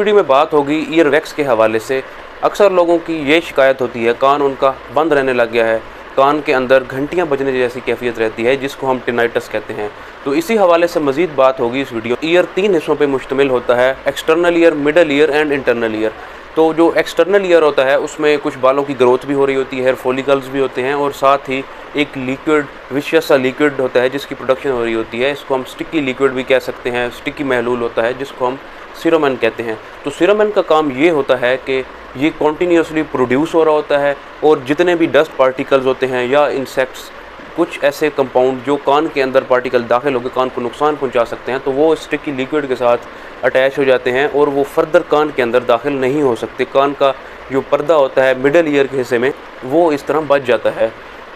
Video में बात होगी ईयर वैक्स के हवाले से। अक्सर लोगों की ये शिकायत होती है कान उनका बंद रहने लग गया है, कान के अंदर घंटियां बजने जैसी कैफियत रहती है जिसको हम टिनाइटस कहते हैं। तो इसी हवाले से मज़ीद बात होगी इस वीडियो। ईयर 3 हिस्सों पे मुश्तमिल होता है, external ear, middle ear and internal ear. तो जो एक्सटर्नल ईयर होता है उसमें कुछ बालों की ग्रोथ भी हो रही होती है, हेयर फॉलिकल्स भी होते हैं और साथ ही एक लिक्विड, विशियस सा लिक्विड होता है जिसकी प्रोडक्शन हो रही होती है। इसको हम स्टिकी लिक्विड भी कह सकते हैं, स्टिकी महलूल होता है जिसको हम सीरोमेन कहते हैं। तो सीरोमेन का काम ये होता है कि ये कॉन्टीन्यूसली प्रोड्यूस हो रहा होता है और जितने भी डस्ट पार्टिकल्स होते हैं या इंसेक्ट्स, कुछ ऐसे कंपाउंड जो कान के अंदर पार्टिकल दाखिल होकर कान को नुकसान पहुंचा सकते हैं, तो वो स्टिकी लिक्विड के साथ अटैच हो जाते हैं और वो फर्दर कान के अंदर दाखिल नहीं हो सकते। कान का जो पर्दा होता है मिडल ईयर के हिस्से में वो इस तरह बच जाता है।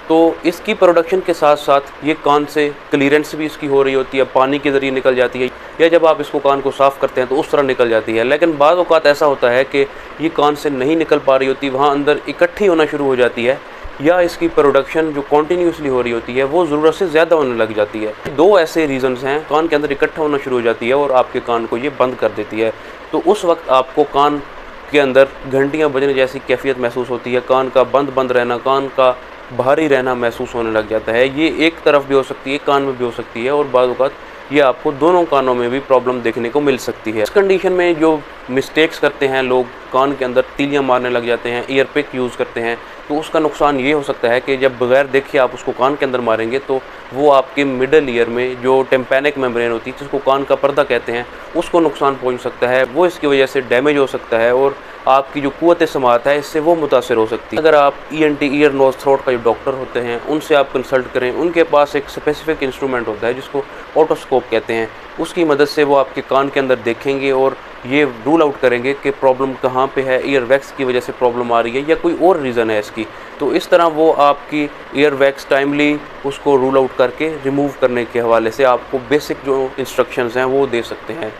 तो इसकी प्रोडक्शन के साथ साथ ये कान से क्लीयरेंस भी इसकी हो रही होती है, पानी के ज़रिए निकल जाती है या जब आप इसको कान को साफ़ करते हैं तो उस तरह निकल जाती है। लेकिन बाद औक़ात ऐसा होता है कि ये कान से नहीं निकल पा रही होती, वहाँ अंदर इकट्ठी होना शुरू हो जाती है या इसकी प्रोडक्शन जो कॉन्टीन्यूसली हो रही होती है वो ज़रूरत से ज़्यादा होने लग जाती है। दो ऐसे रीज़न्स हैं, कान के अंदर इकट्ठा होना शुरू हो जाती है और आपके कान को ये बंद कर देती है। तो उस वक्त आपको कान के अंदर घंटियाँ बजने जैसी कैफियत महसूस होती है, कान का बंद रहना, कान का भारी रहना महसूस होने लग जाता है। ये एक तरफ भी हो सकती है, कान में भी हो सकती है और बाद वक़्त ये आपको दोनों कानों में भी प्रॉब्लम देखने को मिल सकती है। इस कंडीशन में जो मिस्टेक्स करते हैं लोग, कान के अंदर तीलियां मारने लग जाते हैं, ईयर पिक यूज़ करते हैं, तो उसका नुकसान ये हो सकता है कि जब बगैर देखे आप उसको कान के अंदर मारेंगे तो वो आपके मिडल ईयर में जो टिम्पैनिक मेम्ब्रेन होती है जिसको कान का पर्दा कहते हैं उसको नुकसान पहुंच सकता है। वो इसकी वजह से डैमेज हो सकता है और आपकी जो क़ुव्वत समाअत है इससे वो मुतासर हो सकती है। अगर आप ENT, ईयर नोज़ थ्रोट का जो डॉक्टर होते हैं उनसे आप कंसल्ट करें, उनके पास एक स्पेसिफिक इंस्ट्रूमेंट होता है जिसको ओटोस्कोप कहते हैं, उसकी मदद से वो आपके कान के अंदर देखेंगे और ये रूल आउट करेंगे कि प्रॉब्लम कहाँ पे है, ईयर वैक्स की वजह से प्रॉब्लम आ रही है या कोई और रीज़न है इसकी। तो इस तरह वो आपकी ईयर वैक्स टाइमली उसको रूल आउट करके रिमूव करने के हवाले से आपको बेसिक जो इंस्ट्रक्शंस हैं वो दे सकते हैं।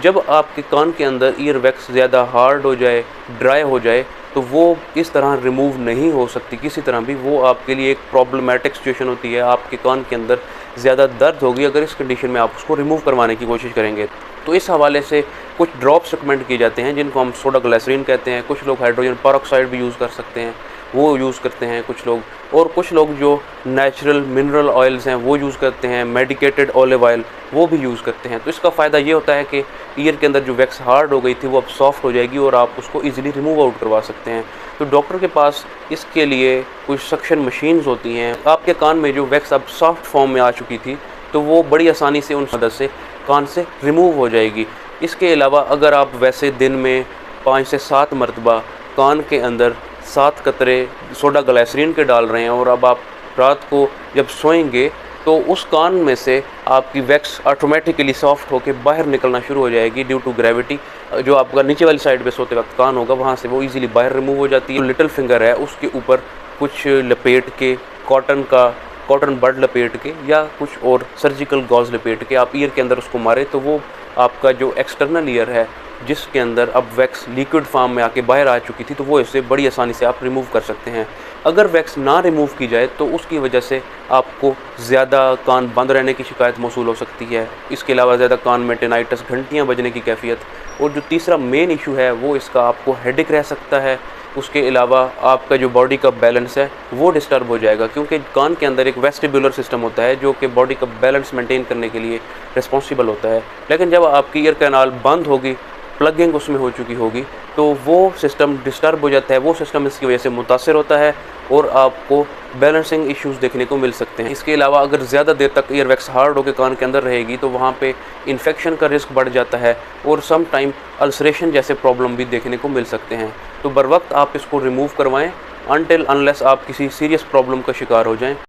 जब आपके कान के अंदर ईयर वैक्स ज़्यादा हार्ड हो जाए, ड्राई हो जाए, तो वो इस तरह रिमूव नहीं हो सकती किसी तरह भी। वो आपके लिए एक प्रॉब्लमेटिक सिचुएशन होती है, आपके कान के अंदर ज़्यादा दर्द होगी अगर इस कंडीशन में आप उसको रिमूव करवाने की कोशिश करेंगे। तो इस हवाले से कुछ ड्रॉप्स रिकमेंड किए जाते हैं जिनको हम सोडा ग्लिसरीन कहते हैं। कुछ लोग हाइड्रोजन पेरोक्साइड भी यूज़ कर सकते हैं, वो यूज़ करते हैं कुछ लोग, और कुछ लोग जो नेचुरल मिनरल ऑयल्स हैं वो यूज़ करते हैं, मेडिकेटेड ऑलिव ऑयल वो भी यूज़ करते हैं। तो इसका फ़ायदा ये होता है कि ईयर के अंदर जो वैक्स हार्ड हो गई थी वो अब सॉफ्ट हो जाएगी और आप उसको ईज़िली रिमूव आउट करवा सकते हैं। तो डॉक्टर के पास इसके लिए कुछ सक्शन मशीन्स होती हैं। आपके कान में जो वैक्स अब सॉफ्ट फॉर्म में आ चुकी थी तो वो बड़ी आसानी से उन मदद से कान से रिमूव हो जाएगी। इसके अलावा अगर आप वैसे दिन में 5 से 7 मरतबा कान के अंदर 7 कतरे सोडा ग्लिसरीन के डाल रहे हैं और अब आप रात को जब सोएंगे तो उस कान में से आपकी वैक्स ऑटोमेटिकली सॉफ्ट होकर बाहर निकलना शुरू हो जाएगी ड्यू टू ग्रेविटी। जो आपका नीचे वाली साइड पे सोते वक्त कान होगा वहाँ से वो इजीली बाहर रिमूव हो जाती है। लिटिल फिंगर है उसके ऊपर कुछ लपेट के, कॉटन बड लपेट के या कुछ और सर्जिकल गॉज लपेट के आप ईयर के अंदर उसको मारें तो वो आपका जो एक्सटर्नल ईयर है जिसके अंदर अब वैक्स लिक्विड फॉर्म में आके बाहर आ चुकी थी तो वो इससे बड़ी आसानी से आप रिमूव कर सकते हैं। अगर वैक्स ना रिमूव की जाए तो उसकी वजह से आपको ज़्यादा कान बंद रहने की शिकायत मौसूल हो सकती है। इसके अलावा ज़्यादा कान में टिनाइटस, घंटियाँ बजने की कैफियत, और जो तीसरा मेन इशू है वो इसका आपको हेडेक रह सकता है। उसके अलावा आपका जो बॉडी का बैलेंस है वो डिस्टर्ब हो जाएगा क्योंकि कान के अंदर एक वेस्टिबुलर सिस्टम होता है जो कि बॉडी का बैलेंस मेंटेन करने के लिए रिस्पॉन्सिबल होता है। लेकिन जब आपकी ईयर कैनाल बंद होगी, प्लगिंग उसमें हो चुकी होगी, तो वो सिस्टम डिस्टर्ब हो जाता है, वो सिस्टम इसकी वजह से मुतासर होता है और आपको बैलेंसिंग इश्यूज़ देखने को मिल सकते हैं। इसके अलावा अगर ज़्यादा देर तक ईयर वैक्स हार्ड होकर कान के अंदर रहेगी तो वहाँ पे इन्फेक्शन का रिस्क बढ़ जाता है और सम टाइम अल्सरेशन जैसे प्रॉब्लम भी देखने को मिल सकते हैं। तो बर वक्त आप इसको रिमूव करवाएं अनटिल अनलेस आप किसी सीरियस प्रॉब्लम का शिकार हो जाएं।